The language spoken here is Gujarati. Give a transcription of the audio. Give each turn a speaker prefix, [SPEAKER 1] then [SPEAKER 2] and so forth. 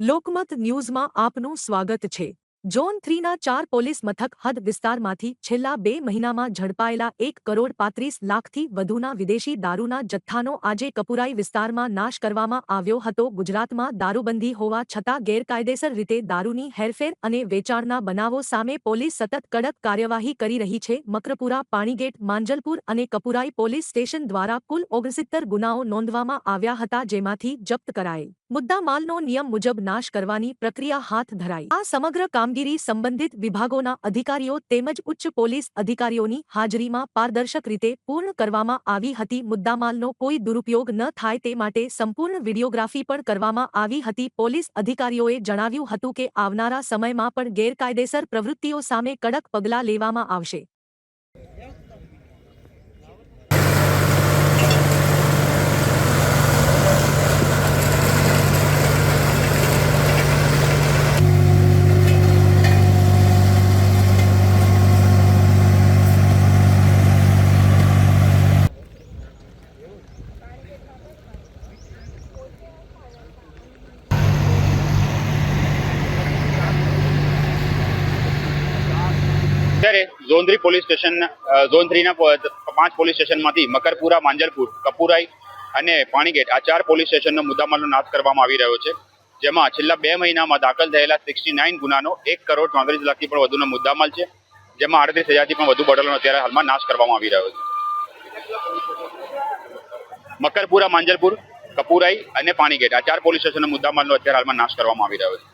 [SPEAKER 1] લોકમત ન્યૂઝમાં આપનું સ્વાગત છે। ઝોન 3ના 4 પોલીસ મથક હદ વિસ્તારમાંથી છેલ્લા 2 મહિનામાં ઝડપાયેલા 1,35,00,000થી વધુના વિદેશી દારૂના જથ્થાનો આજે કપુરાઈ વિસ્તારમાં નાશ કરવામાં આવ્યો હતો। ગુજરાતમાં દારૂબંધી હોવા છતાં ગેરકાયદેસર રીતે દારૂની હેરફેર અને વેચાણના બનાવો સામે પોલીસ સતત કડક કાર્યવાહી કરી રહી છે। મકરપુરા, પાણીગેટ, માંજલપુર અને કપુરાઈ પોલીસ સ્ટેશન દ્વારા કુલ 69 ગુનાઓ નોંધવામાં આવ્યા હતા, જેમાંથી જપ્ત કરાયેલ મુદ્દામાલનો નિયમ મુજબ નાશ કરવાની પ્રક્રિયા હાથ ધરાઈ। આ સમગ્ર કામગીરી સંબંધિત વિભાગોના અધિકારીઓ તેમજ ઉચ્ચ પોલીસ અધિકારીઓની હાજરીમાં પારદર્શક રીતે પૂર્ણ કરવામાં આવી હતી। મુદ્દામાલનો કોઈ દુરુપયોગ ન થાય તે માટે સંપૂર્ણ વિડીયોગ્રાફી પણ કરવામાં આવી હતી। પોલીસ અધિકારીઓએ જણાવ્યું હતું કે આવનારા સમયમાં પણ ગેરકાયદેસર પ્રવૃત્તિઓ સામે કડક પગલાં લેવામાં આવશે।
[SPEAKER 2] ઝોન 3 પોલીસ સ્ટેશન ઝોન 3ના 5 પોલીસ સ્ટેશનમાંથી મકરપુરા, માંજલપુર, કપુરાઈ અને પાણીગેટ આ 4 પોલીસ સ્ટેશનનો મુદ્દામાલનો નાશ કરવામાં આવી રહ્યો છે, જેમાં છેલ્લા 2 મહિનામાં દાખલ થયેલા 69 ગુનાનો 1,34,00,000થી પણ વધુનો મુદ્દામાલ છે, જેમાં 38,000થી પણ વધુ બોટલોનો અત્યારે હાલમાં નાશ કરવામાં આવી રહ્યો છે। મકરપુરા, માંજલપુર, કપુરાઈ અને પાણીગેટ આ 4 પોલીસ સ્ટેશનનો મુદ્દામાલનો અત્યારે હાલમાં નાશ કરવામાં આવી રહ્યો છે।